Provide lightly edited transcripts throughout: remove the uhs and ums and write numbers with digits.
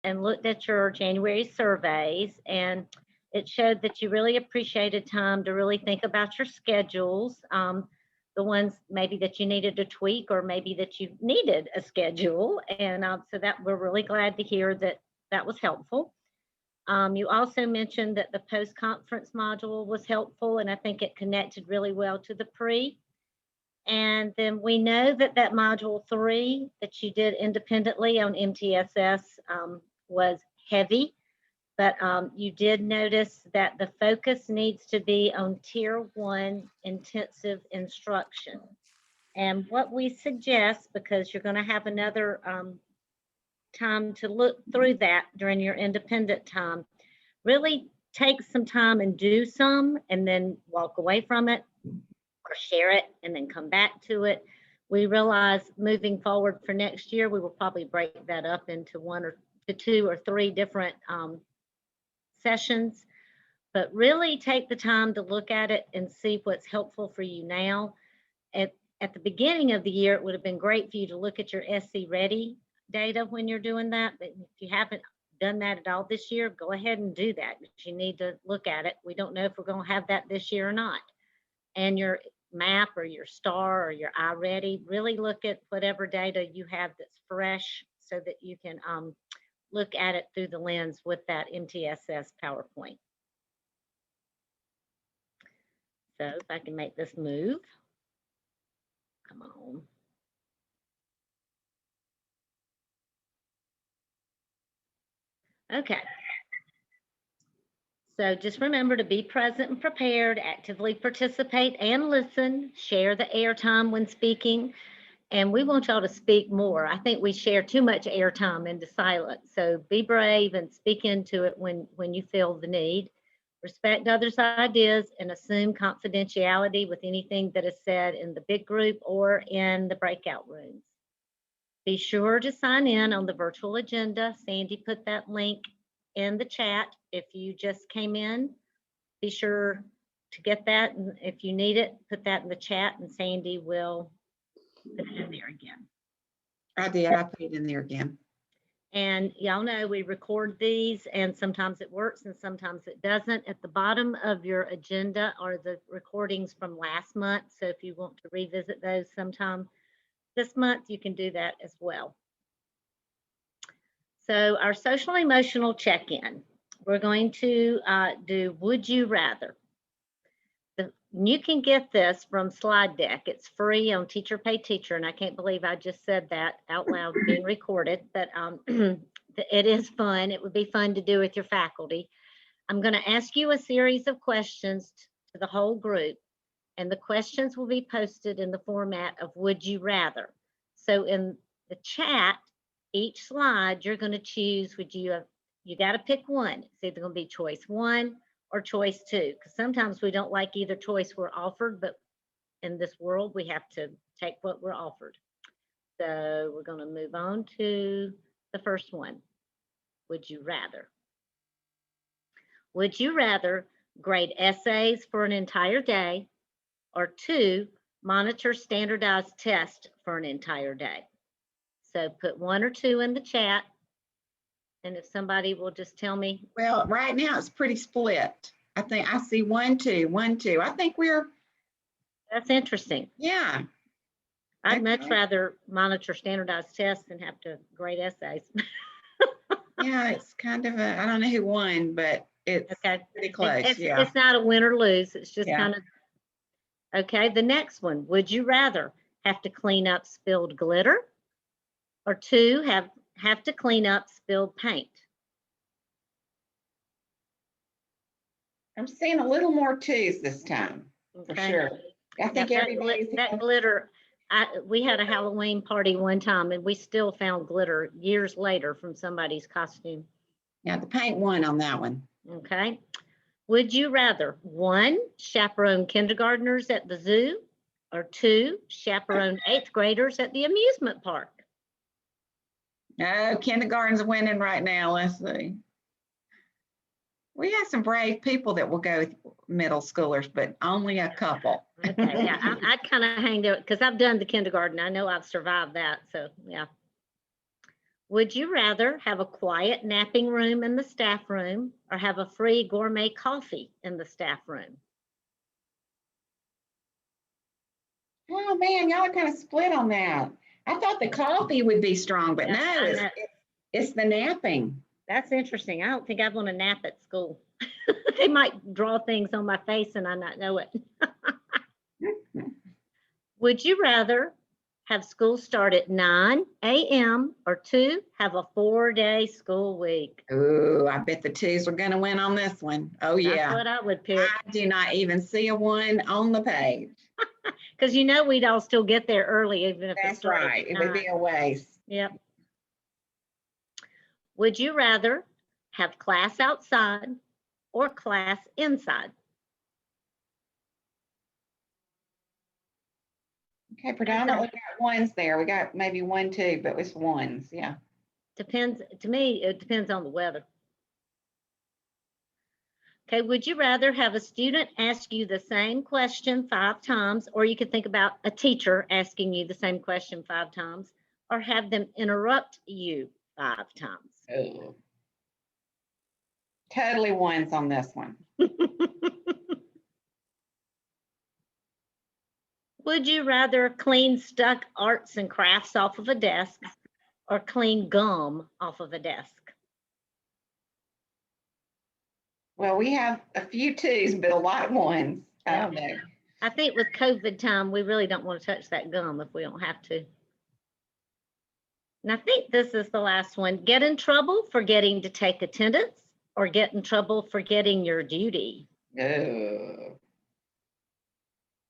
and looked at your January surveys, and it showed that you really appreciated time to really think about your schedules, the ones maybe that you needed to tweak or maybe that you needed a schedule. And so that we're really glad to hear that that was helpful. You also mentioned that the post-conference module was helpful, and I think it connected really well to the pre. And then we know that that module 3 that you did independently on MTSS was heavy, but you did notice that the focus needs to be on Tier 1 intensive instruction. And what we suggest, because you're going to have another time to look through that during your independent time, really take some time and do some, and then walk away from it or share it and then come back to it. We realize moving forward for next year, we will probably break that up into 1 or to 2 or 3 different sessions, but really take the time to look at it and see what's helpful for you now. At the beginning of the year, it would have been great for you to look at your SC Ready data when you're doing that, but if you haven't done that at all this year, go ahead and do that. But you need to look at it. We don't know if we're going to have that this year or not. And your map or your STAR or your iReady, really look at whatever data you have that's fresh so that you can look at it through the lens with that MTSS PowerPoint. So if I can make this move, come on. Okay. So just remember to be present and prepared, actively participate and listen, share the airtime when speaking. And we want y'all to speak more. I think we share too much airtime into silence. So be brave and speak into it when you feel the need. Respect others' ideas and assume confidentiality with anything that is said in the big group or in the breakout rooms. Be sure to sign in on the virtual agenda. Sandy put that link in the chat. If you just came in, be sure to get that. And if you need it, put that in the chat and Sandy will put it in there again. I did. I put it in there again. And y'all know we record these and sometimes it works and sometimes it doesn't. At the bottom of your agenda are the recordings from last month. So if you want to revisit those sometime this month, you can do that as well. So our social emotional check-in, we're going to do Would You Rather. You can get this from Slide Deck. It's free on Teacher Pay Teacher, and I can't believe I just said that out loud being recorded, but it is fun. It would be fun to do with your faculty. I'm going to ask you a series of questions to the whole group, and the questions will be posted in the format of Would You Rather. So in the chat, each slide you're going to choose, you got to pick one. It's either going to be choice 1 or choice 2, because sometimes we don't like either choice we're offered, but in this world we have to take what we're offered. So we're going to move on to the first one. Would you rather? Would you rather grade essays for an entire day, or 2, monitor standardized tests for an entire day? So put 1 or 2 in the chat. And if somebody will just tell me. Well, right now it's pretty split. I think I see 1, 2, 1, 2. I think That's interesting. Yeah. I'd much rather monitor standardized tests than have to grade essays. Yeah, it's kind of I don't know who won, but it's pretty close. It's not a win or lose. It's just kind of. Okay, the next one. Would you rather have to clean up spilled glitter, or 2, have to clean up spilled paint? I'm seeing a little more 2s this time, for sure. I think that glitter, we had a Halloween party one time and we still found glitter years later from somebody's costume. Yeah, the paint won on that one. Okay. Would you rather 1, chaperone kindergartners at the zoo, or 2, chaperone 8th graders at the amusement park? Oh, kindergarten's winning right now. Let's see. We have some brave people that will go with middle schoolers, but only a couple. Okay, yeah, I kind of hang there because I've done the kindergarten. I know I've survived that, so yeah. Would you rather have a quiet napping room in the staff room or have a free gourmet coffee in the staff room? Oh, man, y'all are kind of split on that. I thought the coffee would be strong, but Yeah, no, I know. it's the napping. That's interesting. I don't think I'd want to nap at school. They might draw things on my face and I not know it. Would you rather have school start at 9 a.m. or 2, have a 4-day school week? Ooh, I bet the twos are going to win on this one. Oh, That's yeah. what I would pick. I do not even see a one on the page. Because we'd all still get there early, even if it That's started right. at It would 9. be a waste. Yep. Would you rather have class outside or class inside? Okay, predominantly got ones there. We got maybe 1, 2, but it's ones. Yeah. Depends, to me, it depends on the weather. Okay, would you rather have a student ask you the same question 5 times, or you could think about a teacher asking you the same question 5 times, or have them interrupt you 5 times? Oh. Totally ones on this one. Would you rather clean stuck arts and crafts off of a desk or clean gum off of a desk? Well, we have a few twos, but a lot of ones. I don't know. I think with COVID time, we really don't want to touch that gum if we don't have to. And I think this is the last one. Get in trouble for getting to take attendance or get in trouble for getting your duty? Oh.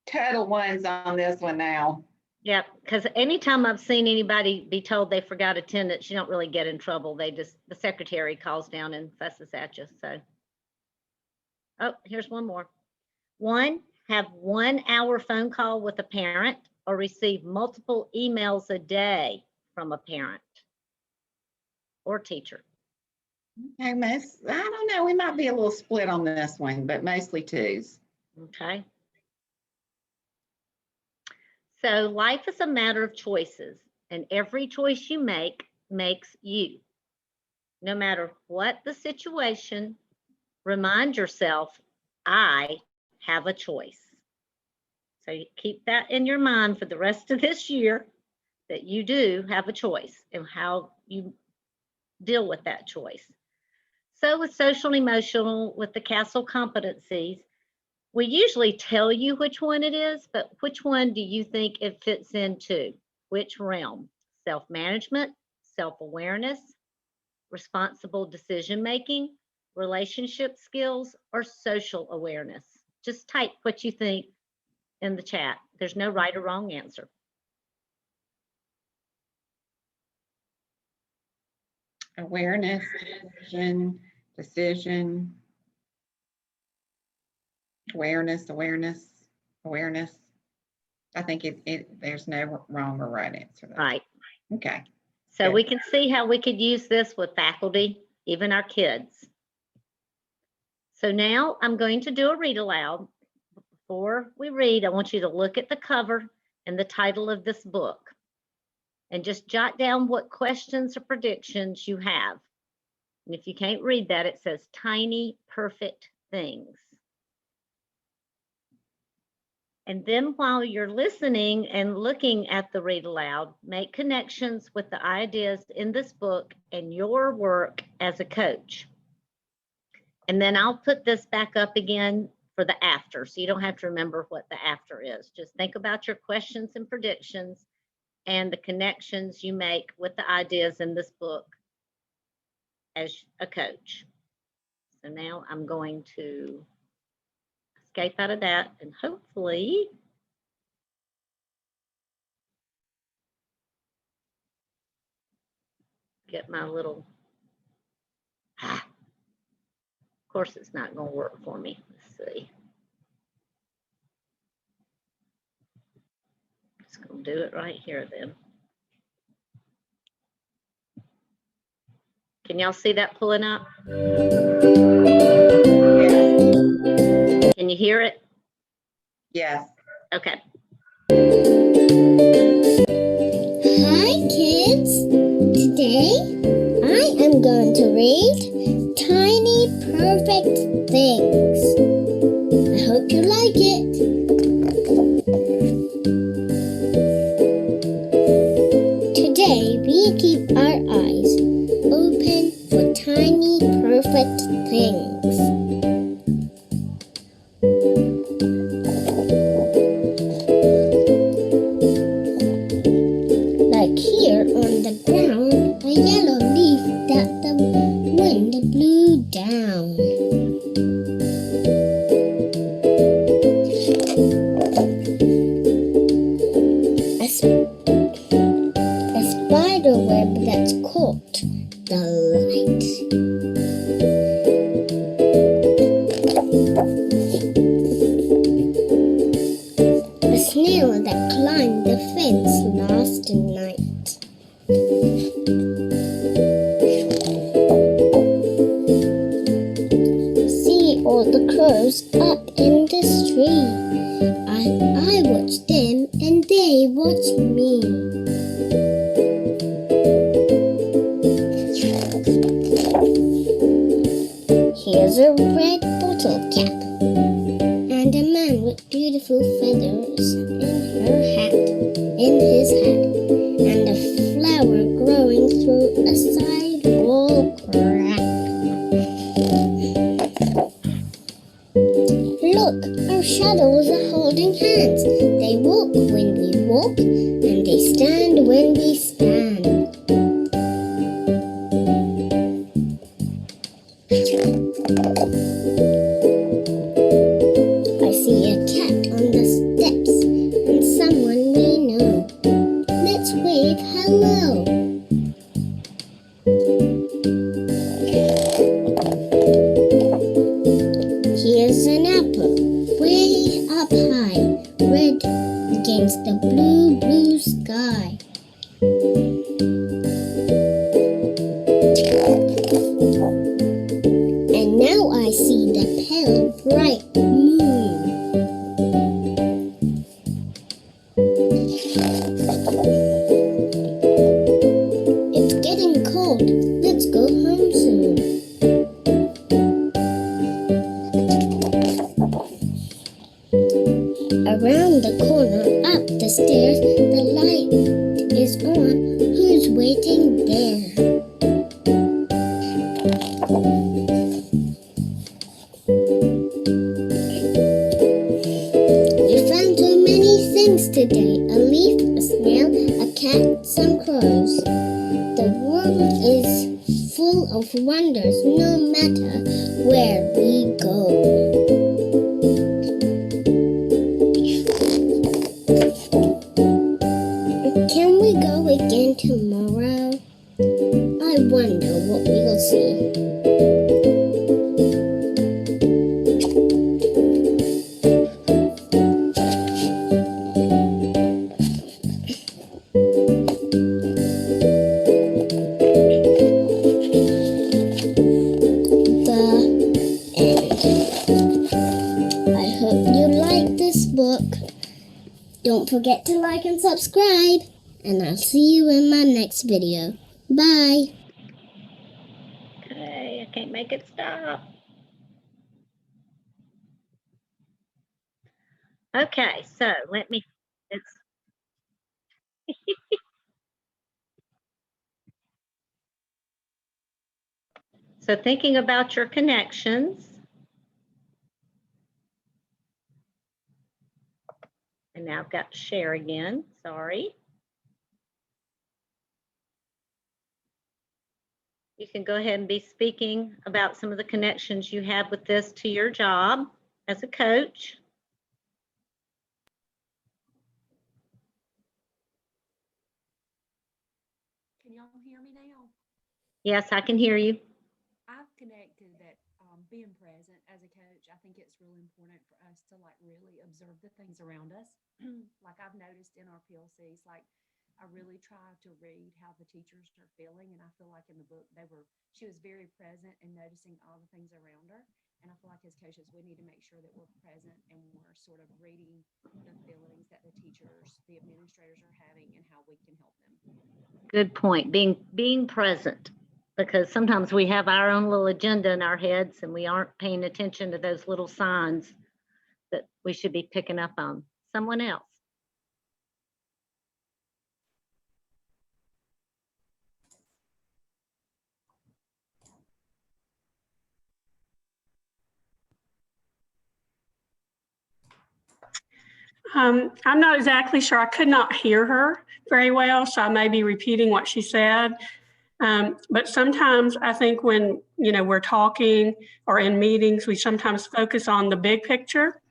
Total ones on this one now. Yeah, because anytime I've seen anybody be told they forgot attendance, you don't really get in trouble. The secretary calls down and fusses at you. So, oh, here's one more. 1, have 1 hour phone call with a parent or receive multiple emails a day from a parent or teacher. Okay, I don't know. We might be a little split on this one, but mostly twos. Okay. So life is a matter of choices, and every choice you make makes you. No matter what the situation, remind yourself, I have a choice. So you keep that in your mind for the rest of this year, that you do have a choice and how you deal with that choice. So with social and emotional, with the CASEL competencies, we usually tell you which one it is, but which one do you think it fits into? Which realm? Self-management, self-awareness, responsible decision-making, relationship skills, or social awareness? Just type what you think in the chat. There's no right or wrong answer. Awareness, decision. Awareness. I think there's no wrong or right answer there. Right. Okay. So Good. we can see how we could use this with faculty, even our kids. So now I'm going to do a read aloud. Before we read, I want you to look at the cover and the title of this book and just jot down what questions or predictions you have. And if you can't read that, it says tiny perfect things. And then while you're listening and looking at the read aloud, make connections with the ideas in this book and your work as a coach. And then I'll put this back up again for the after, so you don't have to remember what the after is. Just think about your questions and predictions and the connections you make with the ideas in this book as a coach. So now I'm going to escape out of that and hopefully get my little, of course it's not going to work for me. Let's see. Just going to do it right here then. Can y'all see that pulling up? Can you hear it? Yes. Okay. Hi, kids. Today, I am going to read Tiny Perfect Things. I hope you like it. Today, we keep our eyes open for tiny perfect things. Like here on the ground, a yellow leaf that the wind blew down. A spider web that's caught the light. A snail that climbed the fence last night. See all the crows up in the tree. I watch them and they watch me. Here's a red bottle cap and a man with beautiful feathers in his hat, and a flower growing through a sidewall crack. Look, our shadows are holding hands. They walk when we walk, and they stand when we stand. I see a cat on the steps and someone we know. Let's wave hello. Here's an apple, way up high, red against the blue, blue sky. And now I see the pale, bright moon. It's getting cold. Let's go home soon. Around the corner, up the stairs, the light is on. Who's waiting there? We found so many things today. A leaf, a snail, a cat, some crows. The world is full of wonders no matter where we go. Can we go again tomorrow? I wonder what we'll see. The end. I hope you like this book. Don't forget to like and subscribe, and I'll see you in my next video. Bye. Okay, I can't make it stop. Okay, so so thinking about your connections. And now I've got to share again, sorry. You can go ahead and be speaking about some of the connections you have with this to your job as a coach. Can y'all hear me now? Yes, I can hear you. I've connected that being present as a coach, I think it's really important for us to like really observe the things around us. Like I've noticed in our PLCs, like I really try to read how the teachers are feeling. And I feel like in the book, she was very present and noticing all the things around her. And I feel like as coaches, we need to make sure that we're present and we're sort of reading the feelings that the teachers, the administrators are having and how we can help them. Good point. Being present, because sometimes we have our own little agenda in our heads and we aren't paying attention to those little signs that we should be picking up on. Someone else. I'm not exactly sure. I could not hear her very well, so I may be repeating what she said. But sometimes I think when, we're talking or in meetings, we sometimes focus on the big picture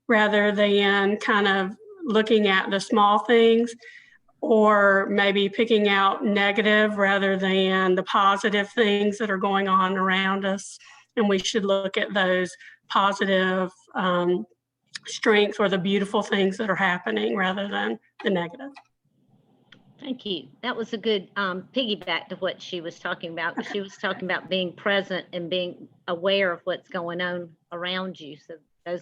rather than kind of looking at the small things, or maybe picking out negative rather than the positive things that are going on around us. And we should look at those positive strengths or the beautiful things that are happening rather than the negative. Thank you. That was a good piggyback to what she was talking about. She was talking about being present and being aware of what's going on around you. So those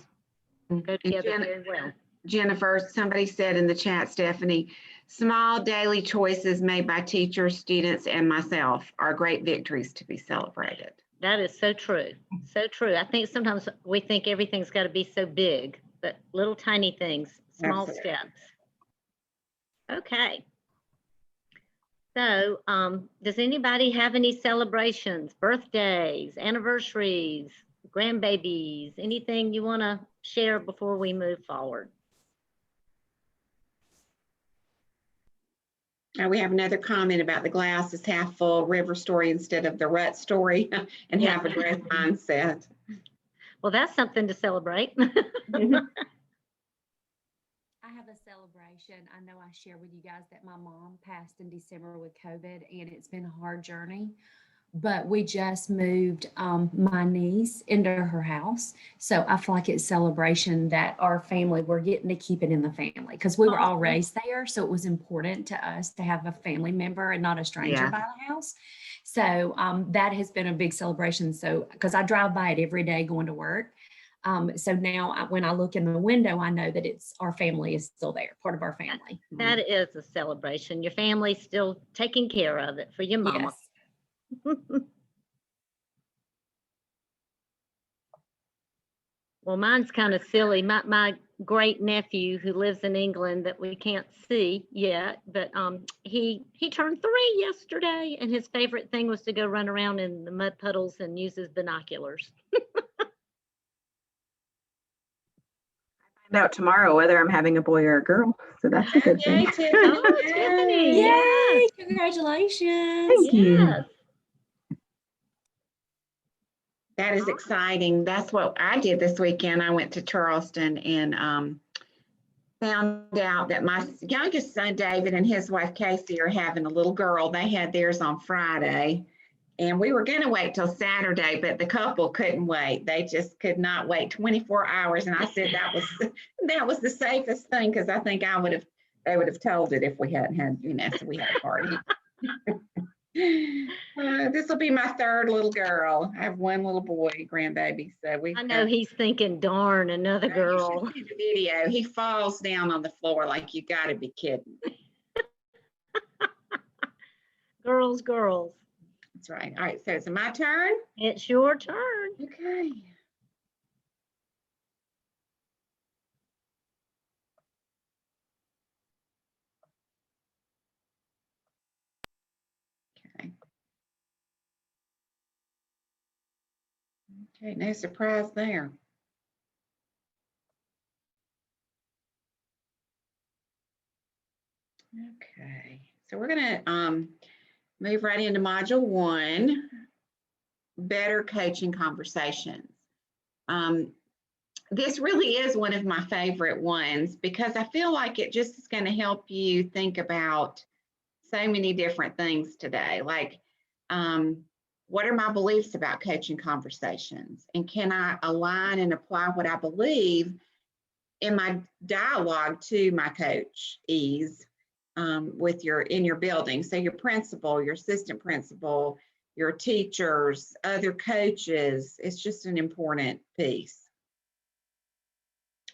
go together very well. Jennifer, somebody said in the chat, Stephanie, small daily choices made by teachers, students, and myself are great victories to be celebrated. That is so true. So true. I think sometimes we think everything's got to be so big, but little tiny things, small Absolutely. steps. Okay. So does anybody have any celebrations, birthdays, anniversaries, grandbabies, anything you want to share before we move forward? We have another comment about the glass is half full river story instead of the rut story, and Yeah. have a growth mindset. Well, that's something to celebrate. I have a celebration. I know I shared with you guys that my mom passed in December with COVID, and it's been a hard journey. But we just moved my niece into her house. So I feel like it's celebration that our family, we're getting to keep it in the family because we were all Awesome. raised there. So it was important to us to have a family member and not a stranger Yeah. by the house. So that has been a big celebration. So because I drive by it every day going to work. So now when I look in the window, I know that it's our family is still there, part of our family. That is a celebration. Your family's still taking care of it for your mama. Yes. Well, mine's kind of silly. My great nephew who lives in England that we can't see yet, but he turned 3 yesterday, and his favorite thing was to go run around in the mud puddles and use his binoculars. Find out tomorrow whether I'm having a boy or a girl. So that's a good Yay, thing. Tiffany. Oh, Tiffany, Yay! yes. Congratulations. Thank you. Yes. That is exciting. That's what I did this weekend. I went to Charleston and found out that my youngest son, David, and his wife, Casey, are having a little girl. They had theirs on Friday. And we were going to wait till Saturday, but the couple couldn't wait. They just could not wait 24 hours. And I said that was the safest thing, because I think they would have told it if we hadn't had, so we had a party. This will be my third little girl. I have one little boy, grandbaby. So I know he's thinking, darn, another girl. You should see the video. He falls down on the floor like, you got to be kidding. Girls. That's right. All right. So is it my turn? It's your turn. Okay. Okay, no surprise there. Okay, so we're gonna move right into module 1, better coaching conversations. This really is one of my favorite ones because I feel like it just is going to help you think about so many different things today. Like, what are my beliefs about coaching conversations? And can I align and apply what I believe in my dialogue to my coachees in your building? So your principal, your assistant principal, your teachers, other coaches. It's just an important piece.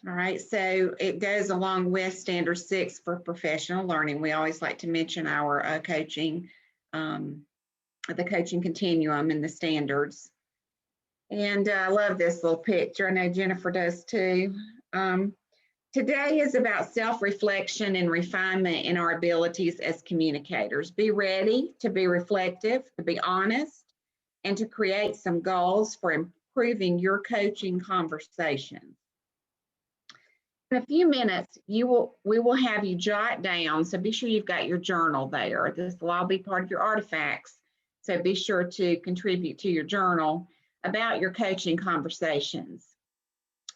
All right, so it goes along with Standard 6 for professional learning. We always like to mention our coaching, the coaching continuum and the standards. And I love this little picture. I know Jennifer does too. Today is about self-reflection and refinement in our abilities as communicators. Be ready to be reflective, to be honest, and to create some goals for improving your coaching conversations. In a few minutes, we will have you jot down, so be sure you've got your journal there. This will all be part of your artifacts, so be sure to contribute to your journal about your coaching conversations.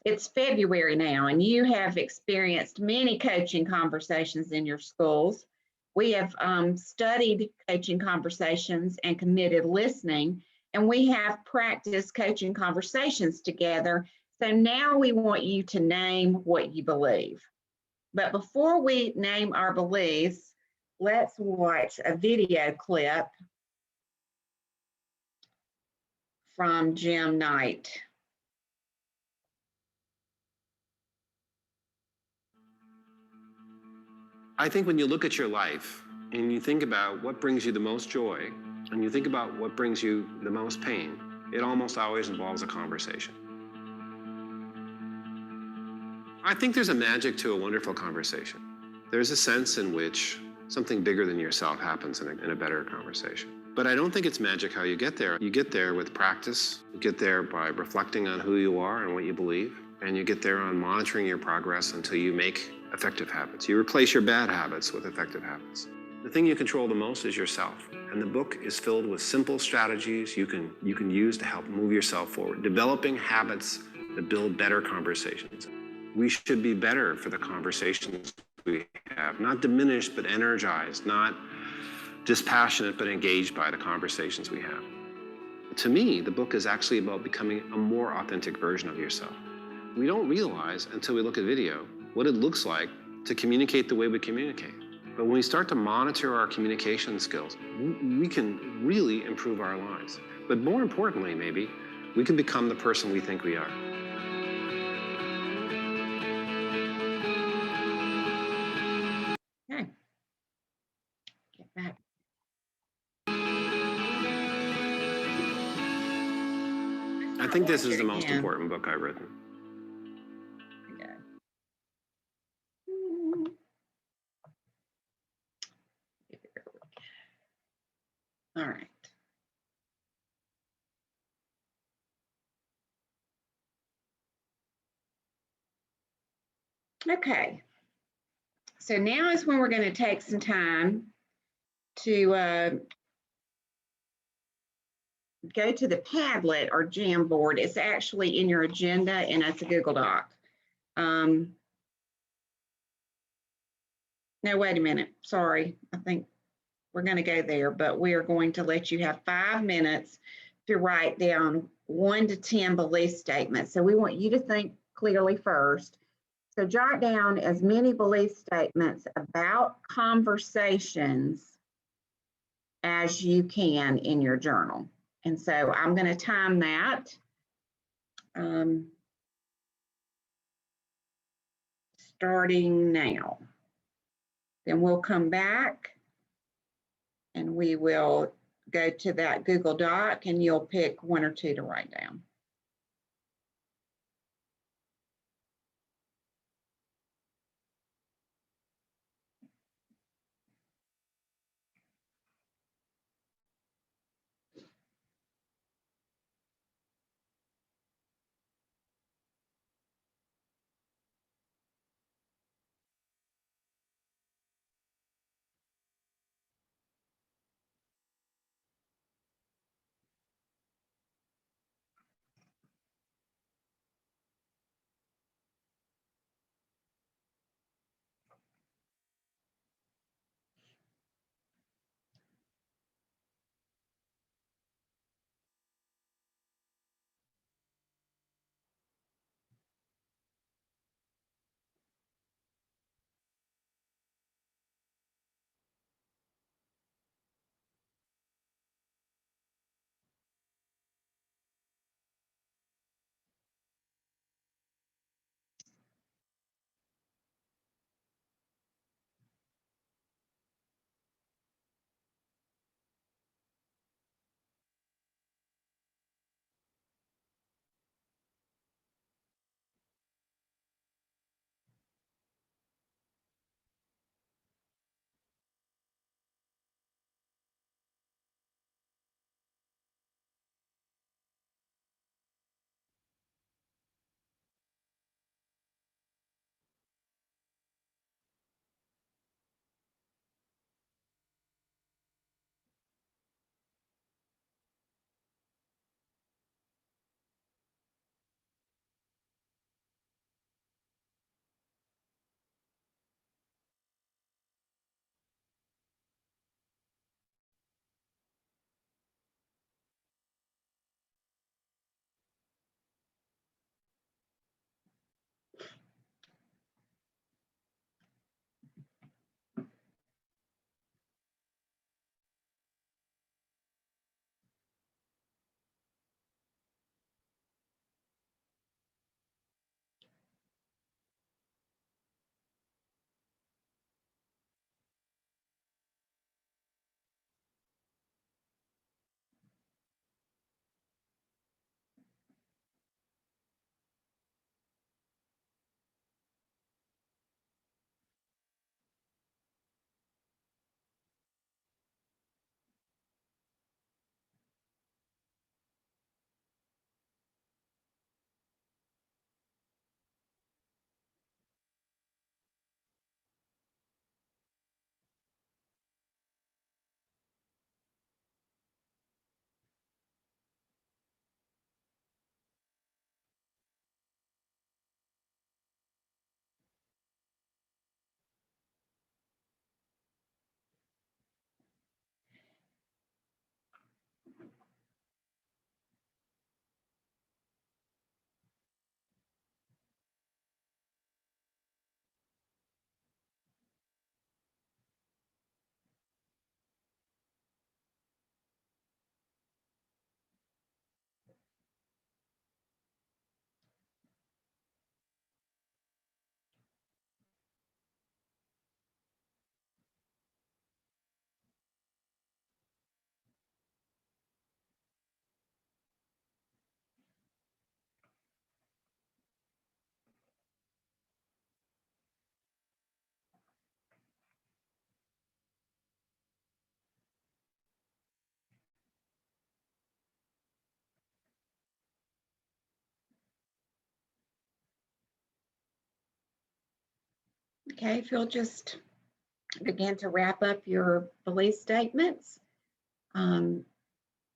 It's February now, and you have experienced many coaching conversations in your schools. We have studied coaching conversations and committed listening, and we have practiced coaching conversations together. So now we want you to name what you believe. But before we name our beliefs, let's watch a video clip from Jim Knight. I think when you look at your life and you think about what brings you the most joy and you think about what brings you the most pain, it almost always involves a conversation. I think there's a magic to a wonderful conversation. There's a sense in which something bigger than yourself happens in a better conversation. But I don't think it's magic how you get there. You get there with practice. You get there by reflecting on who you are and what you believe. And you get there on monitoring your progress until you make effective habits. You replace your bad habits with effective habits. The thing you control the most is yourself. And the book is filled with simple strategies you can use to help move yourself forward. Developing habits that build better conversations. We should be better for the conversations we have. Not diminished, but energized. Not dispassionate, but engaged by the conversations we have. To me, the book is actually about becoming a more authentic version of yourself. We don't realize until we look at video what it looks like to communicate the way we communicate. But when we start to monitor our communication skills, we can really improve our lives. But more importantly, maybe, we can become the person we think we are. Okay. Get back. I think this is the Watch it most again. important book I've written. Okay. All right. Okay. So now is when we're going to take some time to go to the Padlet or Jamboard. It's actually in your agenda and it's a Google Doc. No, wait a minute. Sorry. I think we're going to go there, but we are going to let you have 5 minutes to write down 1 to 10 belief statements. So we want you to think clearly first. So jot down as many belief statements about conversations as you can in your journal. And so I'm going to time that. Starting now. Then we'll come back and we will go to that Google Doc and you'll pick 1 or 2 to write down. Okay, if you'll just begin to wrap up your belief statements.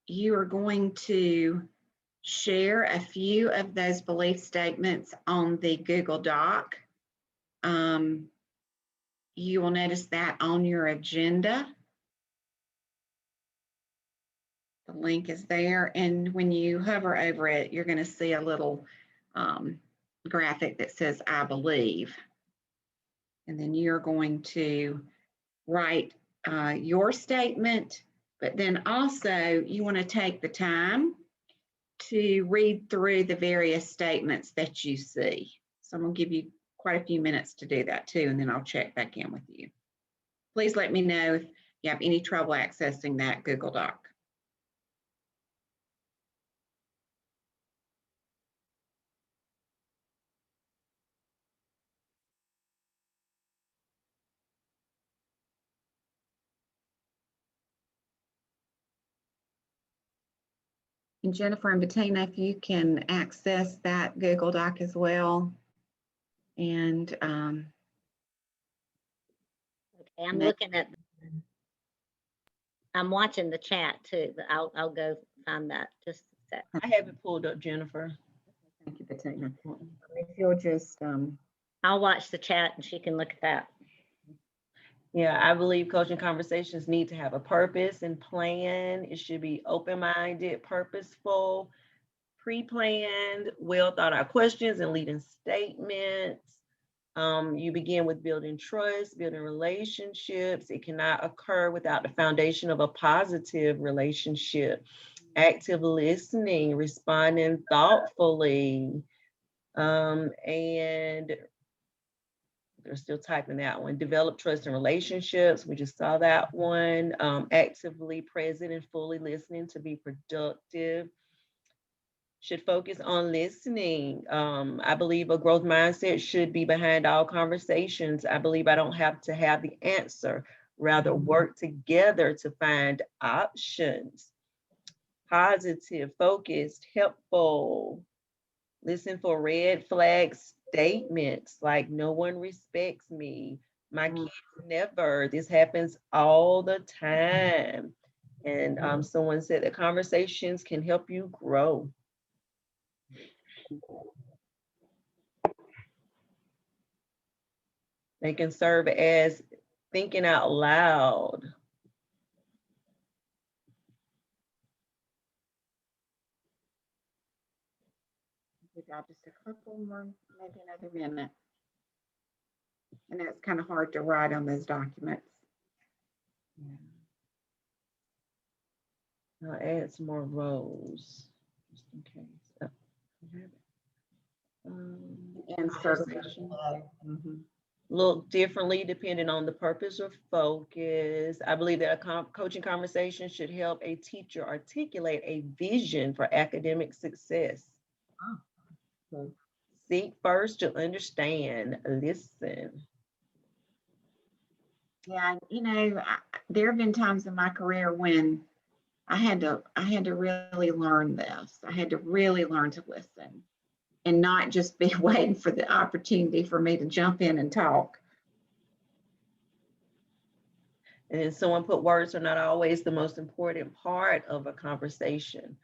You are going to share a few of those belief statements on the Google Doc. You will notice that on your agenda. The link is there, and when you hover over it, you're going to see a little graphic that says I believe. And then you're going to write your statement, but then also you want to take the time to read through the various statements that you see. So I'm going to give you quite a few minutes to do that too, and then I'll check back in with you. Please let me know if you have any trouble accessing that Google Doc. And Jennifer and Bettina, if you can access that Google Doc as well. And Okay, I'm Next. looking at, I'm watching the chat too, but I'll go find that just a sec. I have it pulled up, Jennifer. thank you, Bettina. If you'll just, I'll watch the chat and she can look at that. Yeah, I believe coaching conversations need to have a purpose and plan. It should be open-minded, purposeful, pre-planned, well thought out questions and leading statements. You begin with building trust, building relationships. It cannot occur without the foundation of a positive relationship. Active listening, responding thoughtfully, and they're still typing that one. Develop trust in relationships. We just saw that one. Actively present and fully listening to be productive. Should focus on listening. I believe a growth mindset should be behind all conversations. I believe I don't have to have the answer, rather work together to find options. Positive, focused, helpful. Listen for red flag statements like no one respects me, my kids never, this happens all the time. And someone said that conversations can help you grow. They can serve as thinking out loud. we got just a couple more, maybe another minute. And that's kind of hard to write on those documents. I'll add some more rows, just in case. And Conversation. Mhm. Look differently depending on the purpose or focus. I believe that a coaching conversation should help a teacher articulate a vision for academic success. Okay. Seek first to understand, listen. Yeah, there have been times in my career when I had to really learn this. I had to really learn to listen and not just be waiting for the opportunity for me to jump in and talk. And someone put words are not always the most important part of a conversation.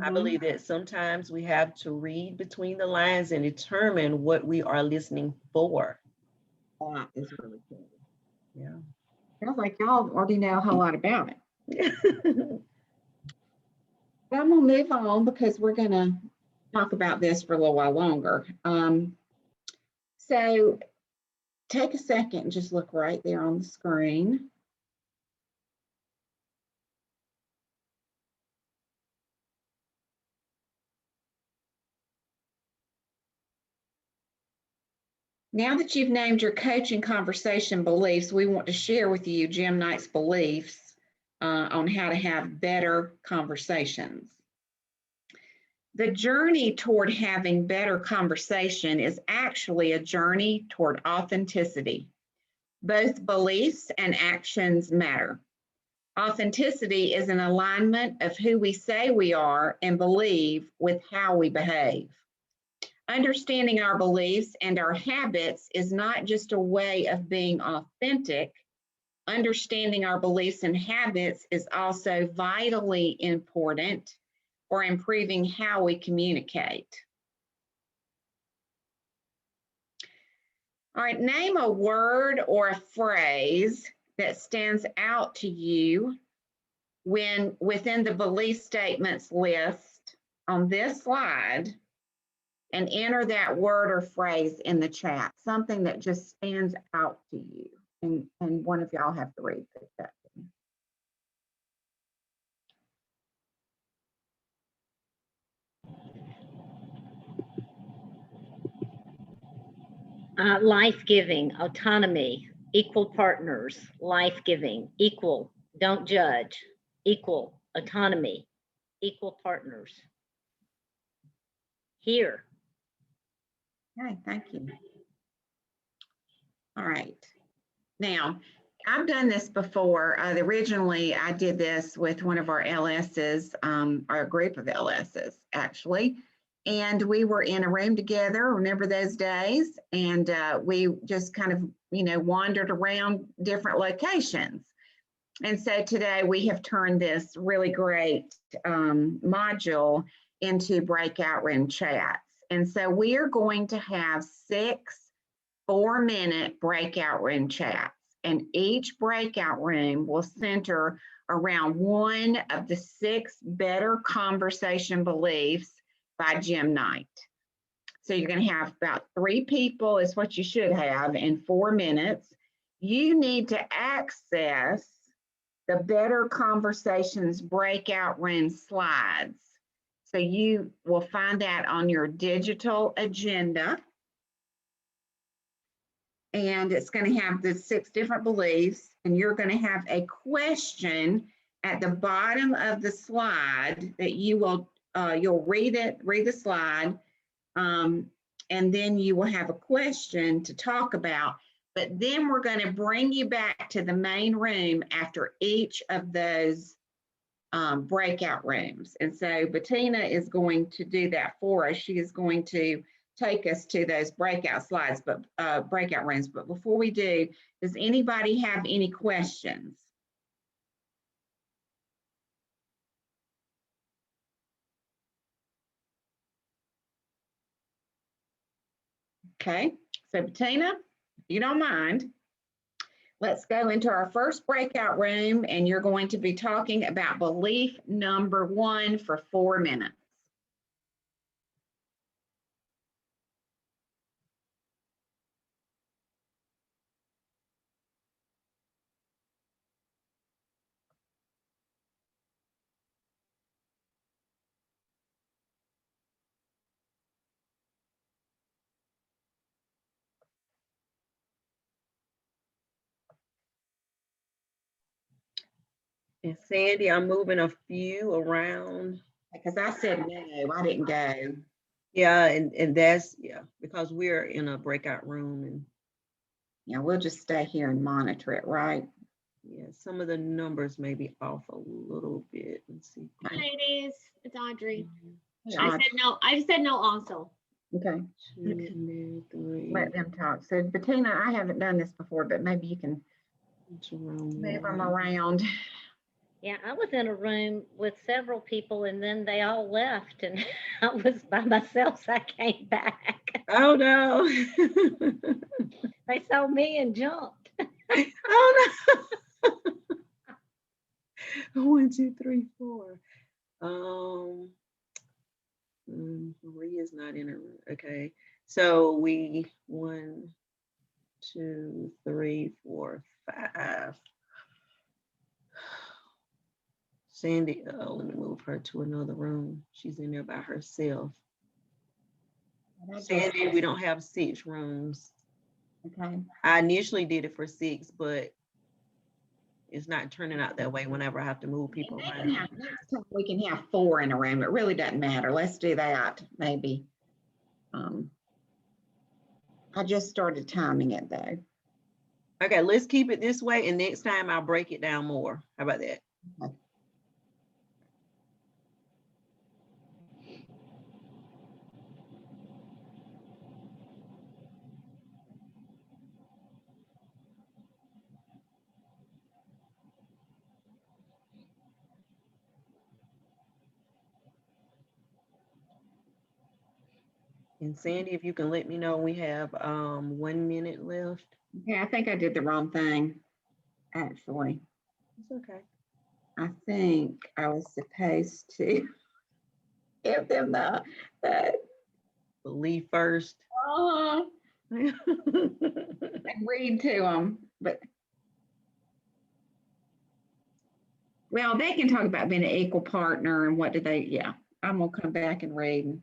I believe that sometimes we have to read between the lines and determine what we are listening for. That is really good. Yeah. Sounds like y'all already know a whole lot about it. Yeah. But I'm gonna move on because we're gonna talk about this for a little while longer. So take a second and just look right there on the screen. Now that you've named your coaching conversation beliefs, we want to share with you Jim Knight's beliefs on how to have better conversations. The journey toward having better conversation is actually a journey toward authenticity. Both beliefs and actions matter. Authenticity is an alignment of who we say we are and believe with how we behave. Understanding our beliefs and our habits is not just a way of being authentic. Understanding our beliefs and habits is also vitally important for improving how we communicate. All right, name a word or a phrase that stands out to you when within the belief statements list on this slide, and enter that word or phrase in the chat, something that just stands out to you. And one of y'all have to read that. Life-giving, autonomy, equal partners, life-giving, equal, don't judge, equal, autonomy, equal partners. Here. Okay, thank you. All right. Now, I've done this before. Originally, I did this with one of our LSs, or a group of LSs, actually. And we were in a room together, remember those days? And we just kind of, wandered around different locations. And so today we have turned this really great module into breakout room chats. And so we are going to have 6 4-minute breakout room chats. And each breakout room will center around one of the 6 better conversation beliefs by Jim Knight. So you're going to have about 3 people is what you should have in 4 minutes. You need to access the Better Conversations breakout room slides. So you will find that on your digital agenda. And it's going to have the 6 different beliefs, and you're going to have a question at the bottom of the slide that you will, you'll read the slide, and then you will have a question to talk about. But then we're going to bring you back to the main room after each of those breakout rooms. And so Bettina is going to do that for us. She is going to take us to those breakout slides, but breakout rooms. But before we do, does anybody have any questions? Okay, so Bettina, if you don't mind, let's go into our first breakout room, and you're going to be talking about belief number 1 for 4 minutes. And Sandy, I'm moving a few around. Because I said no, I didn't go. Yeah, and that's, because we're in a breakout room, and Yeah, we'll just stay here and monitor it, right? yeah, some of the numbers may be off a little bit. Let's see. Okay. Ladies, it's Audrey. Hey, I Audrey. said no. I said no also. Okay, 2, 3. let them talk. So Bettina, I haven't done this before, but maybe you can move them around. Yeah, I was in a room with several people and then they all left and I was by myself, so I came back. Oh no. They saw me and jumped. Oh no. 1, 2, 3, 4. Maria's not in a room. Okay. So we 1, 2, 3, 4, 5. Sandy, let me move her to another room. She's in there by herself. Sandy, we don't have 6 rooms. Okay. I initially did it for 6, but it's not turning out that way whenever I have to move people around. Next time we can have 4 in a room. It really doesn't matter. Let's do that, maybe. I just started timing it though. Okay, let's keep it this way, and next time I'll break it down more. How about that? Okay. And Sandy, if you can let me know, we have 1 minute left. Yeah, I think I did the wrong thing, actually. It's okay. I think I was supposed to give them the Believe first. and read to them, but well, they can talk about being an equal partner and what do they, yeah. I'm gonna come back and read and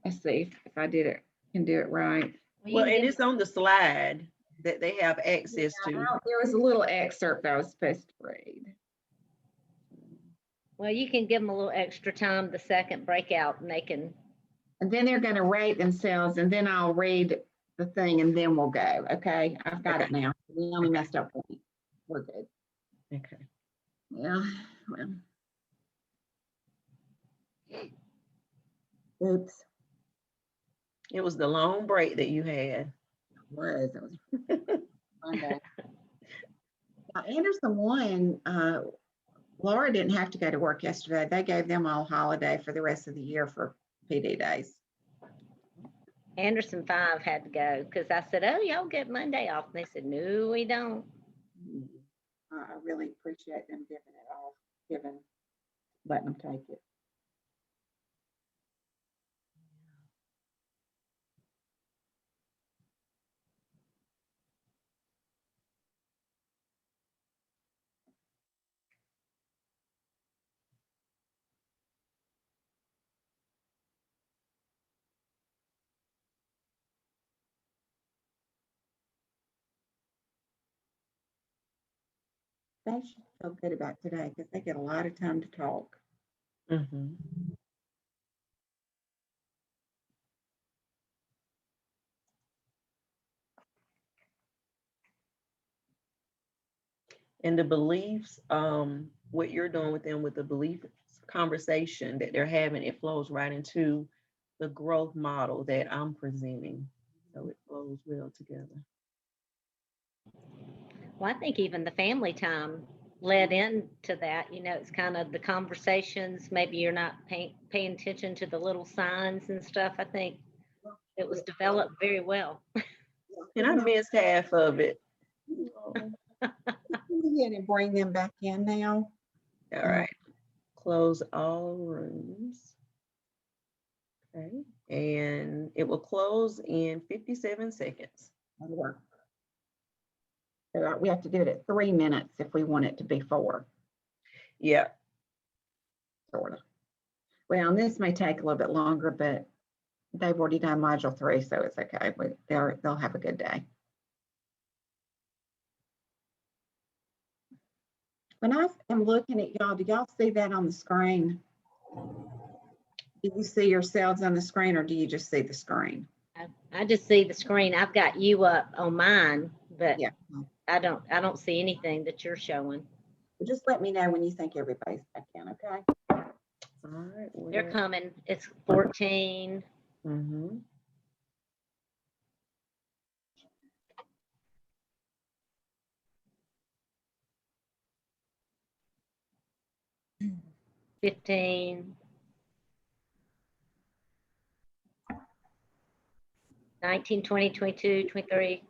let's see if I can do it right. Well, and it's on the slide that they have access to. There was a little excerpt that I was supposed to read. Well, you can give them a little extra time, the second breakout, and they can, And then they're gonna rate themselves and then I'll read the thing and then we'll go, okay? I've got it now. We only messed up one. We're good. Okay. Yeah, well. Oops, It was the long break that you had. it was Monday. Now, Anderson One, Laura didn't have to go to work yesterday. They gave them all holiday for the rest of the year for PD days. Anderson 5 had to go because I said, oh, y'all get Monday off. And they said, no, we don't. I really appreciate them giving it all, letting them take it. They should feel good about today because they get a lot of time to talk. Mm-hmm. And the beliefs, what you're doing with them with the belief conversation that they're having, it flows right into the growth model that I'm presenting. So it flows well together. Well, I think even the family time led into that. You know, it's kind of the conversations. Maybe you're not paying attention to the little signs and stuff. I think it was developed very well. And I missed half of it. And bring them back in now. All right. Close all rooms. Okay. And it will close in 57 seconds. That'll work. So we have to do it at 3 minutes if we want it to be 4. Yeah. Sort of. Well, and this may take a little bit longer, but they've already done module 3, so it's okay. They'll have a good day. When I am looking at y'all, do y'all see that on the screen? Do you see yourselves on the screen or do you just see the screen? I just see the screen. I've got you up on mine, but Yeah. I don't see anything that you're showing. Well, just let me know when you think everybody's back in, okay? All right. They're coming. It's 14. Mm-hmm. Mm-hmm. 15. 19, 20, 22, 23.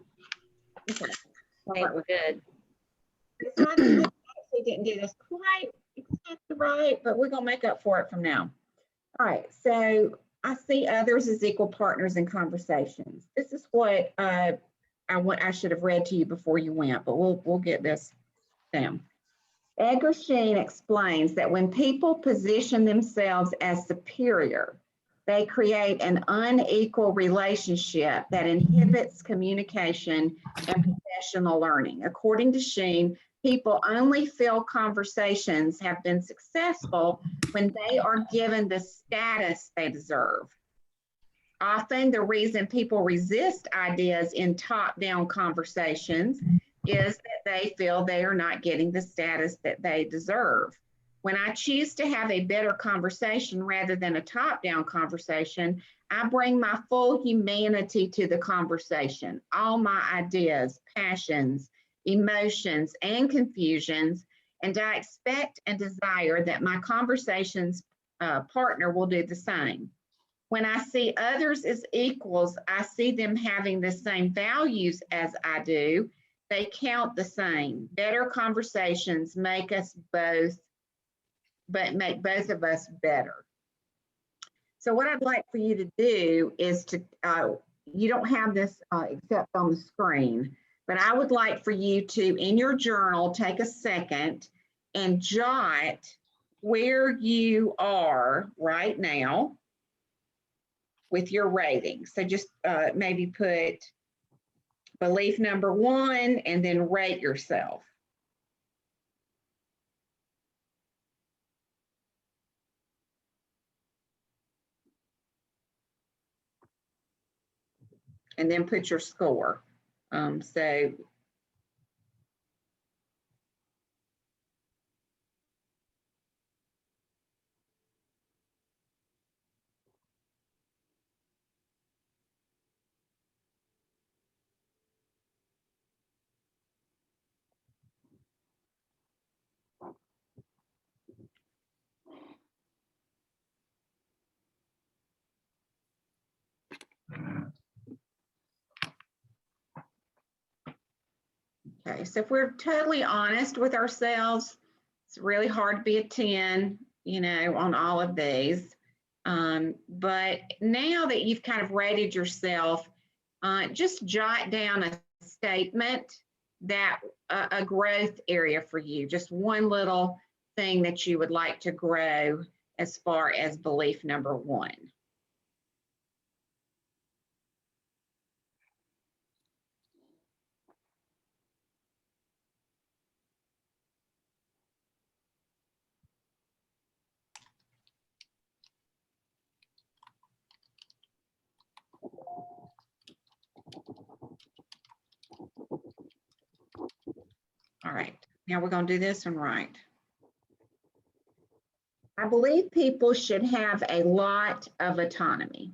Okay. I think we're good. I actually didn't do this quite exactly right, but we're gonna make up for it from now. All right, so I see others as equal partners in conversations. This is what I should have read to you before you went, but we'll get this down. Edgar Sheen explains that when people position themselves as superior, they create an unequal relationship that inhibits communication and professional learning. According to Sheen, people only feel conversations have been successful when they are given the status they deserve. Often the reason people resist ideas in top-down conversations is that they feel they are not getting the status that they deserve. When I choose to have a better conversation rather than a top-down conversation, I bring my full humanity to the conversation, all my ideas, passions, emotions, and confusions, and I expect and desire that my conversations partner will do the same. When I see others as equals, I see them having the same values as I do. They count the same. Better conversations make us both, but make both of us better. So what I'd like for you to do is to, you don't have this except on the screen, but I would like for you to, in your journal, take a second and jot where you are right now with your rating. So just maybe put belief number 1 and then rate yourself. And then put your score. So okay, so if we're totally honest with ourselves, it's really hard to be a 10, you know, on all of these. But now that you've kind of rated yourself, just jot down a statement that a growth area for you, just one little thing that you would like to grow as far as belief number 1. All right, now we're going to do this one right. I believe people should have a lot of autonomy.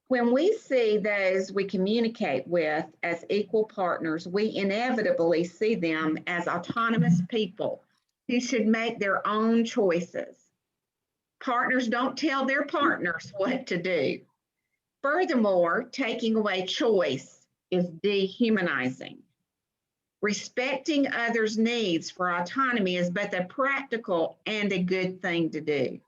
When we see those we communicate with as equal partners, we inevitably see them as autonomous people who should make their own choices. Partners don't tell their partners what to do. Furthermore, taking away choice is dehumanizing. Respecting others' needs for autonomy is both a practical and a good thing to do.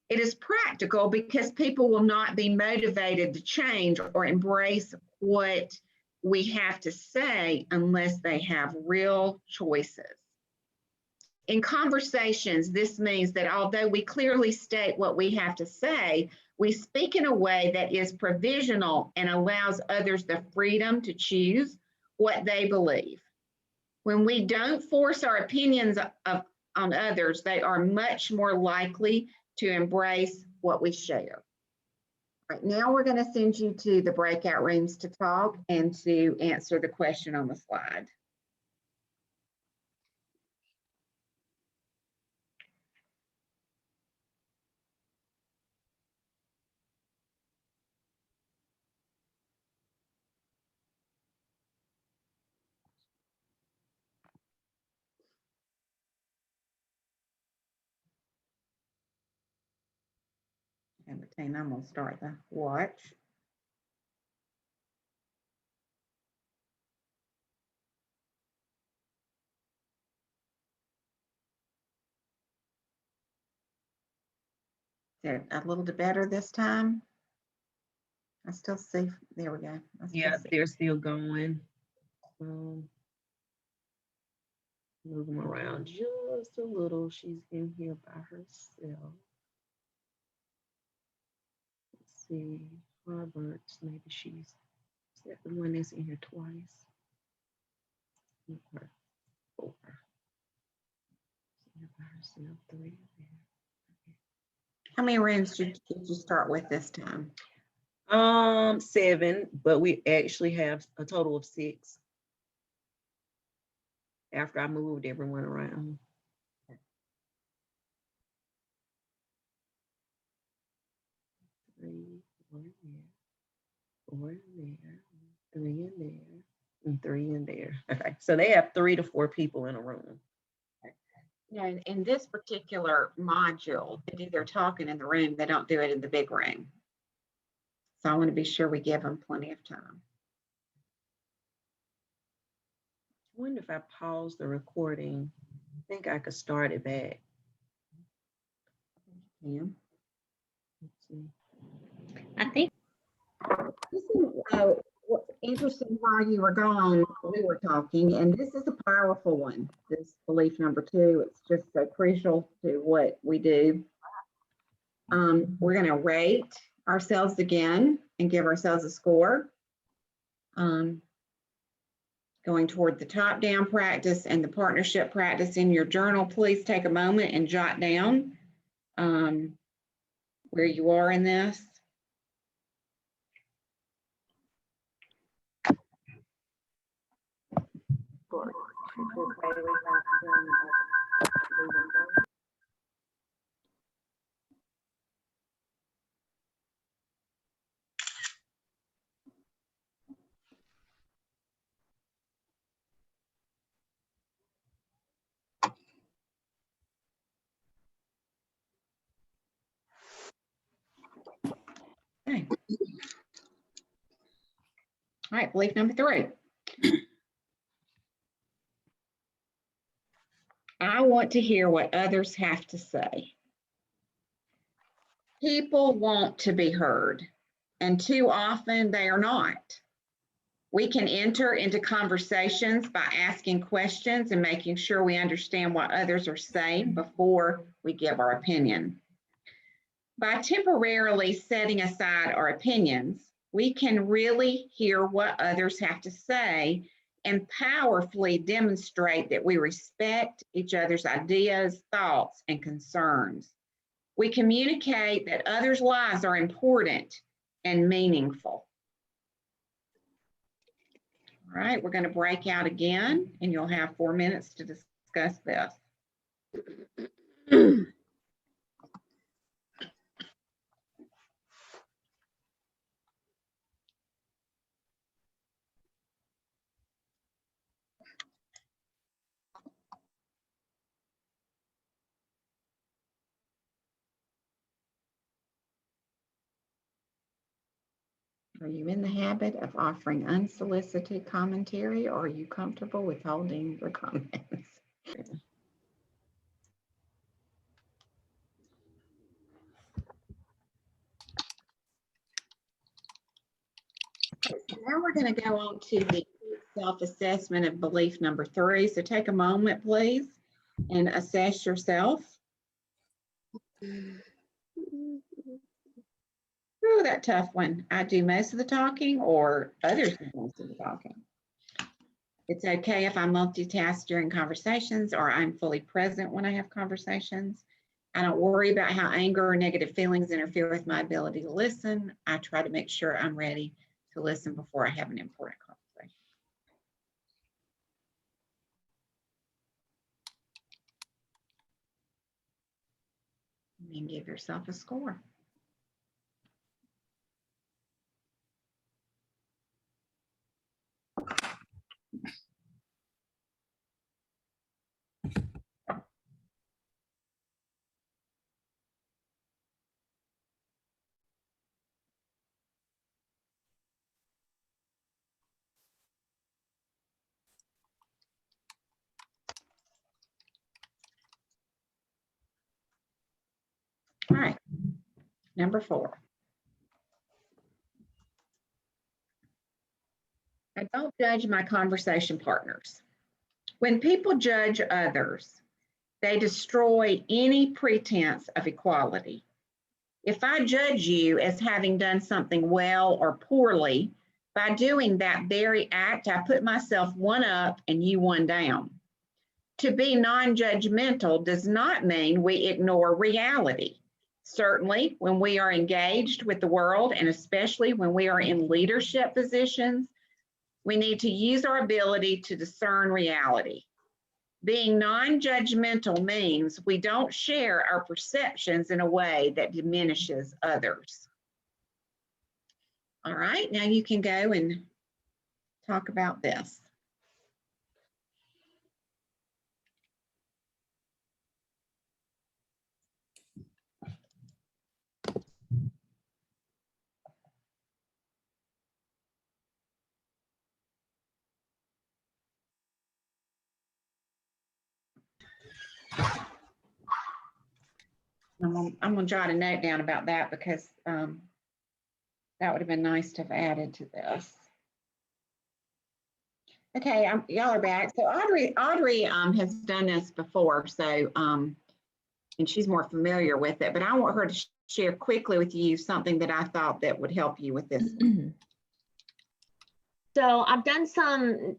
It is practical because people will not be motivated to change or embrace what we have to say unless they have real choices. In conversations, this means that although we clearly state what we have to say, we speak in a way that is provisional and allows others the freedom to choose what they believe. When we don't force our opinions on others, they are much more likely to embrace what we share. Right now, we're going to send you to the breakout rooms to talk and to answer the question on the slide. And Bettina, I'm going to start the watch. Is it a little bit better this time? I still see, there we go. Yeah, they're still going. Move them around just a little. She's in here by herself. Let's see, Roberts, maybe is that the one that's in here twice? Or 4. She's by herself, 3. How many rooms did you start with this time? 7, but we actually have a total of 6 after I moved everyone around. Three, 4 in there, 4 in there, 3 in there, and 3 in there. Okay, so they have 3 to 4 people in a room. In this particular module, they do their talking in the room. They don't do it in the big room. So I want to be sure we give them plenty of time. I wonder if I pause the recording. I think I could start it back. Yeah. Let's see. I think This is what's interesting. While you were gone, we were talking, and this is a powerful one. This belief number 2, it's just so crucial to what we do. We're going to rate ourselves again and give ourselves a score. Going toward the top-down practice and the partnership practice in your journal, please take a moment and jot down where you are in this. Okay. All right, belief number 3. I want to hear what others have to say. People want to be heard, and too often they are not. We can enter into conversations by asking questions and making sure we understand what others are saying before we give our opinion. By temporarily setting aside our opinions, we can really hear what others have to say and powerfully demonstrate that we respect each other's ideas, thoughts, and concerns. We communicate that others' lives are important and meaningful. All right, we're going to break out again, and you'll have 4 minutes to discuss this. Are you in the habit of offering unsolicited commentary, or are you comfortable withholding your comments? So now we're going to go on to the self-assessment of belief number 3. So take a moment, please, and assess yourself. Oh, that tough one. I do most of the talking, or others do most of the talking. It's okay if I multitask during conversations, or I'm fully present when I have conversations. I don't worry about how anger or negative feelings interfere with my ability to listen. I try to make sure I'm ready to listen before I have an important conversation. And give yourself a score. All right, number 4. I don't judge my conversation partners. When people judge others, they destroy any pretense of equality. If I judge you as having done something well or poorly, by doing that very act, I put myself one up and you one down. To be non-judgmental does not mean we ignore reality. Certainly, when we are engaged with the world, and especially when we are in leadership positions, we need to use our ability to discern reality. Being non-judgmental means we don't share our perceptions in a way that diminishes others. All right, now you can go and talk about this. I'm gonna jot a note down about that because that would have been nice to have added to this. Okay, y'all are back. So Audrey has done this before, so and she's more familiar with it, but I want her to share quickly with you something that I thought that would help you with this one. So I've done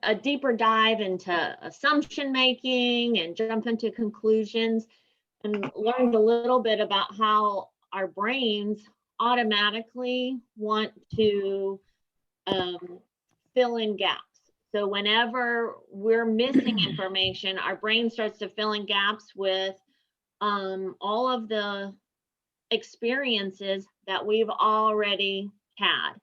a deeper dive into assumption making and jump into conclusions, and learned a little bit about how our brains automatically want to fill in gaps. So whenever we're missing information, our brain starts to fill in gaps with all of the experiences that we've already had,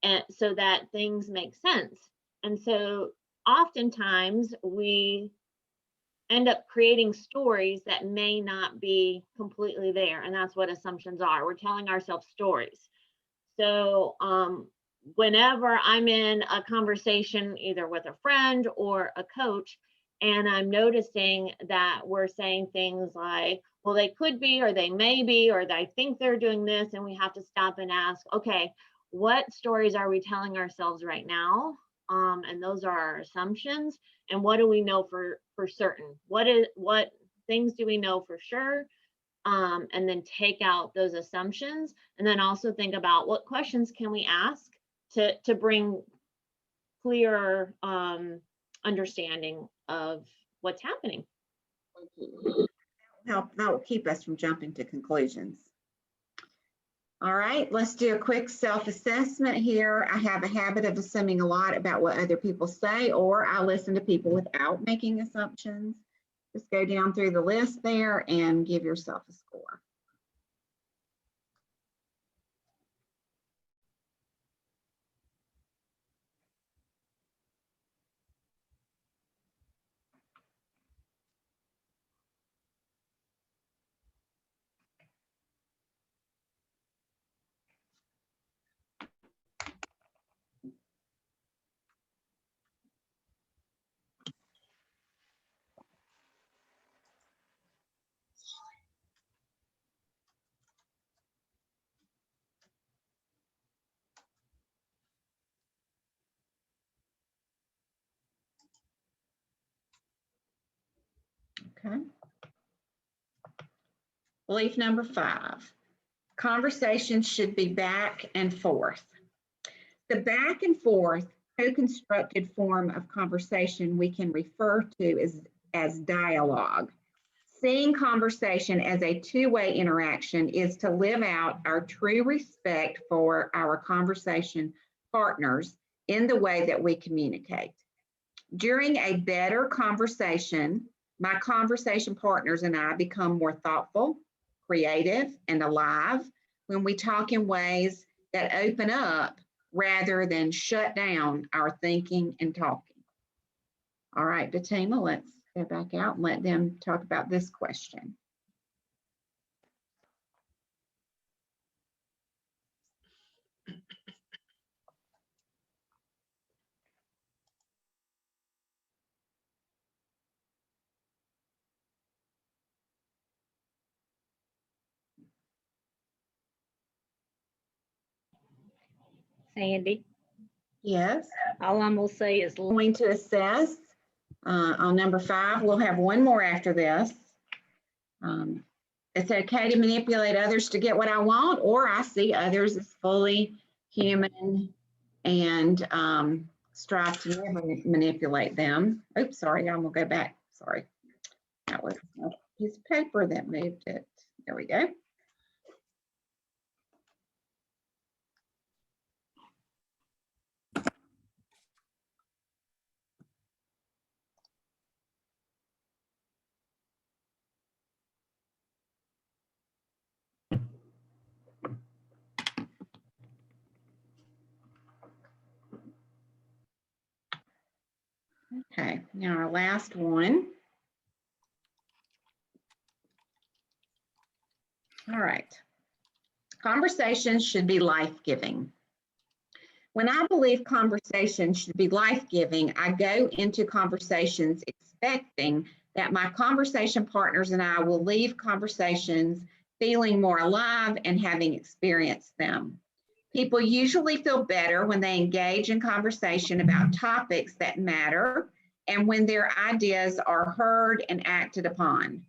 and so that things make sense. And so oftentimes we end up creating stories that may not be completely there, and that's what assumptions are. We're telling ourselves stories. So whenever I'm in a conversation either with a friend or a coach, and I'm noticing that we're saying things like, well, they could be, or they may be, or I think they're doing this, and we have to stop and ask, okay, what stories are we telling ourselves right now? And those are our assumptions. And what do we know for certain? What things do we know for sure? And then take out those assumptions, and then also think about what questions can we ask to bring clearer understanding of what's happening. That will keep us from jumping to conclusions. All right, let's do a quick self-assessment here. I have a habit of assuming a lot about what other people say, or I listen to people without making assumptions. Just go down through the list there and give yourself a score. Okay. Belief number 5, conversations should be back and forth. The back and forth co-constructed form of conversation we can refer to as dialogue. Seeing conversation as a two-way interaction is to live out our true respect for our conversation partners in the way that we communicate. During a better conversation, my conversation partners and I become more thoughtful, creative, and alive when we talk in ways that open up rather than shut down our thinking and talking. All right, Fatima, let's go back out and let them talk about this question. Sandy, Yes. all I'm gonna say is Going to assess on number 5. We'll have one more after this. It's okay to manipulate others to get what I want, or I see others as fully human and strive to never manipulate them. Oops, sorry, I'm gonna go back. Sorry, that was a piece of paper that moved it. There we go. Okay, now our last one. All right. Conversations should be life-giving. When I believe conversations should be life-giving, I go into conversations expecting that my conversation partners and I will leave conversations feeling more alive and having experienced them. People usually feel better when they engage in conversation about topics that matter and when their ideas are heard and acted upon.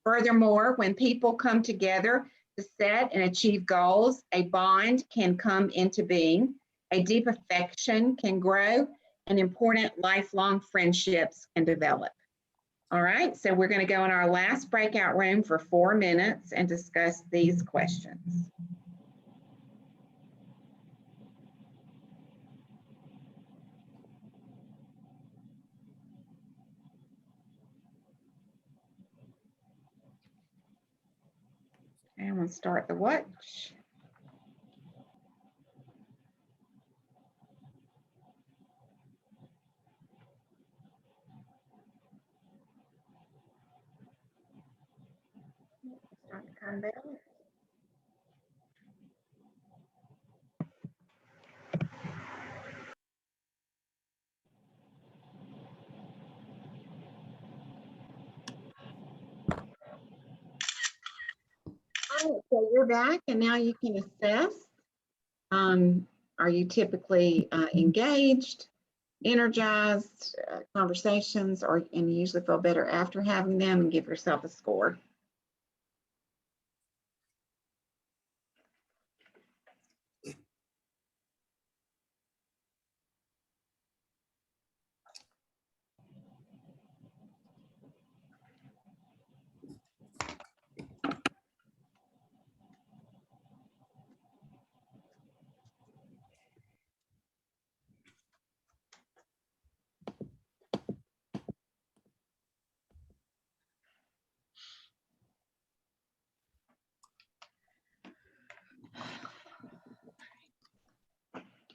Furthermore, when people come together to set and achieve goals, a bond can come into being, a deep affection can grow, and important lifelong friendships can develop. All right, so we're going to go in our last breakout room for 4 minutes and discuss these questions. And we'll start the watch. Start to come down. All right, so you're back and now you can assess. Are you typically engaged, energized, conversations, and you usually feel better after having them, and give yourself a score.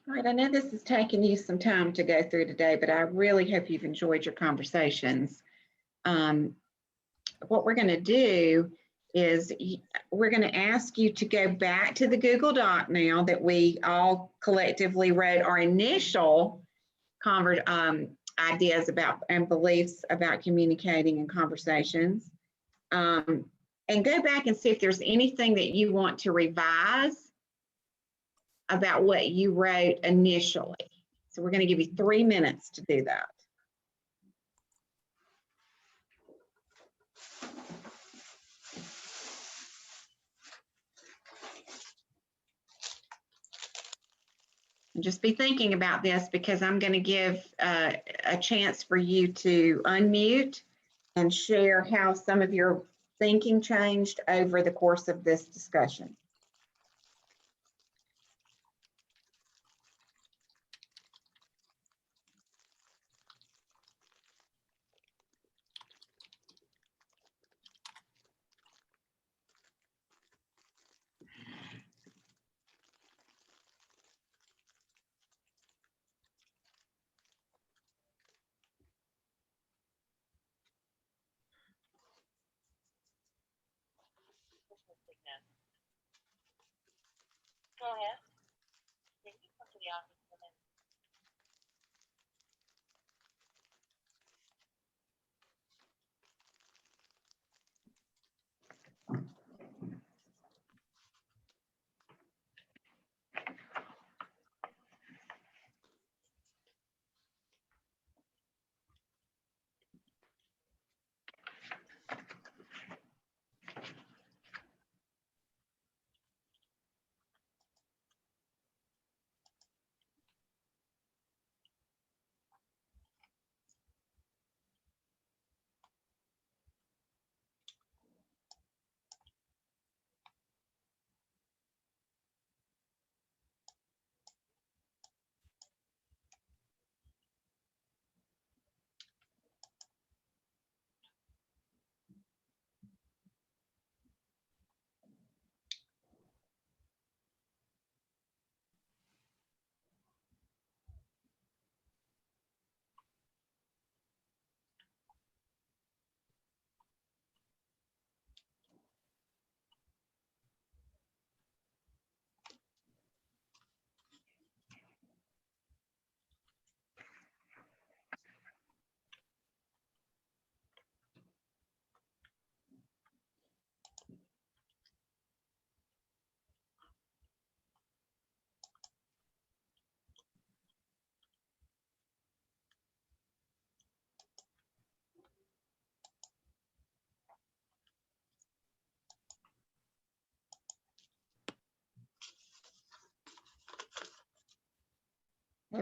All right, I know this is taking you some time to go through today, but I really hope you've enjoyed your conversations. What we're going to do is we're going to ask you to go back to the Google Doc now that we all collectively wrote our initial ideas about and beliefs about communicating and conversations. And go back and see if there's anything that you want to revise about what you wrote initially. So we're going to give you 3 minutes to do that. And just be thinking about this because I'm going to give a chance for you to unmute and share how some of your thinking changed over the course of this discussion. Go ahead. Can you come to the office?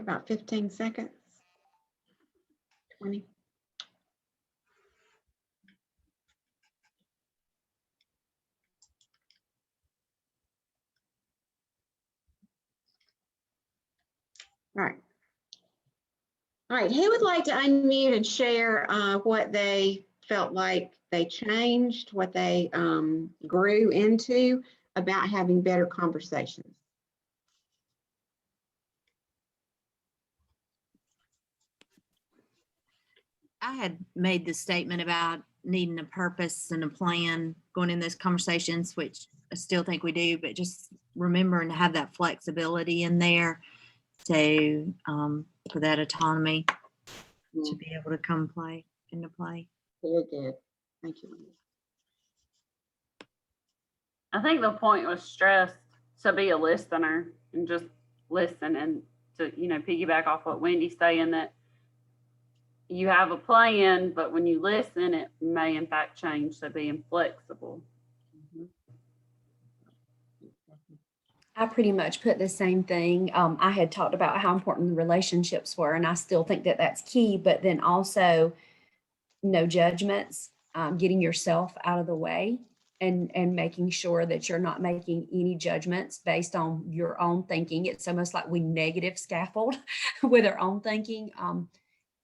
about 15 seconds. 20. All right. All right, who would like to unmute and share what they felt like they changed, what they grew into about having better conversations? I had made the statement about needing a purpose and a plan going in those conversations, which I still think we do, but just remembering to have that flexibility in there to for that autonomy to be able to come into play. Very good. Thank you, Linda. I think the point was stressed to be a listener and just listen, and to, you know, piggyback off what Wendy's saying, that you have a plan, but when you listen, it may in fact change. So being flexible. I pretty much put the same thing. I had talked about how important the relationships were, and I still think that that's key, but then also no judgments, getting yourself out of the way and making sure that you're not making any judgments based on your own thinking. It's almost like we negative scaffold with our own thinking,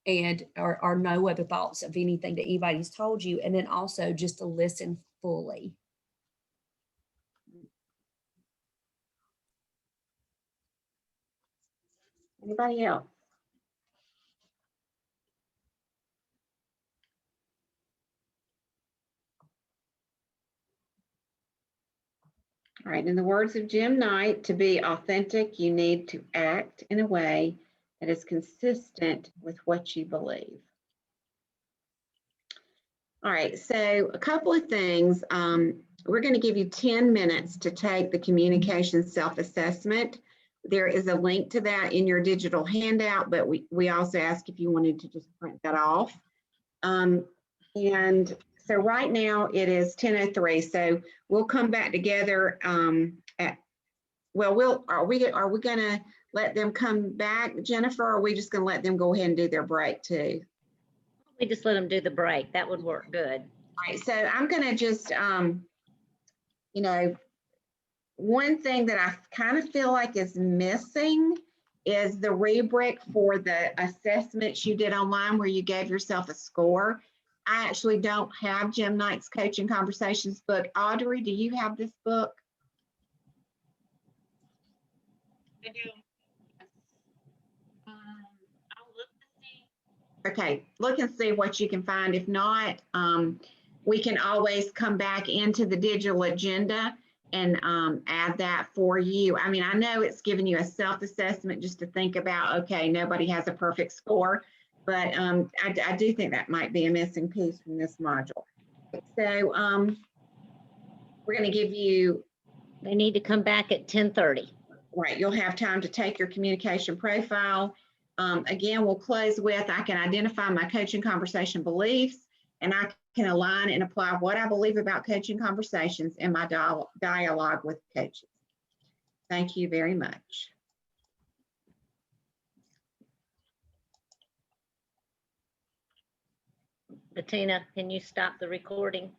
and or no other thoughts of anything that anybody's told you. And then also just to listen fully. Anybody else? All right, in the words of Jim Knight, to be authentic, you need to act in a way that is consistent with what you believe. All right, so a couple of things. We're going to give you 10 minutes to take the communication self-assessment. There is a link to that in your digital handout, but we also ask if you wanted to just print that off. And so right now it is 10:03, so we'll come back together are we going to let them come back, Jennifer, or are we just going to let them go ahead and do their break too? We just let them do the break. That would work good. All right, so I'm going to just, you know, one thing that I kind of feel like is missing is the rubric for the assessments you did online where you gave yourself a score. I actually don't have Jim Knight's Coaching Conversations book. Audrey, do you have this book? I do. I'll look to see. Okay, look and see what you can find. If not, we can always come back into the digital agenda and add that for you. I mean, I know it's giving you a self-assessment just to think about, okay, nobody has a perfect score, but I do think that might be a missing piece from this module. So we're going to give you. They need to come back at 10:30. Right, you'll have time to take your communication profile. Again, we'll close with, I can identify my coaching conversation beliefs, and I can align and apply what I believe about coaching conversations in my dialogue with coaches. Thank you very much. Bettina, can you stop the recording?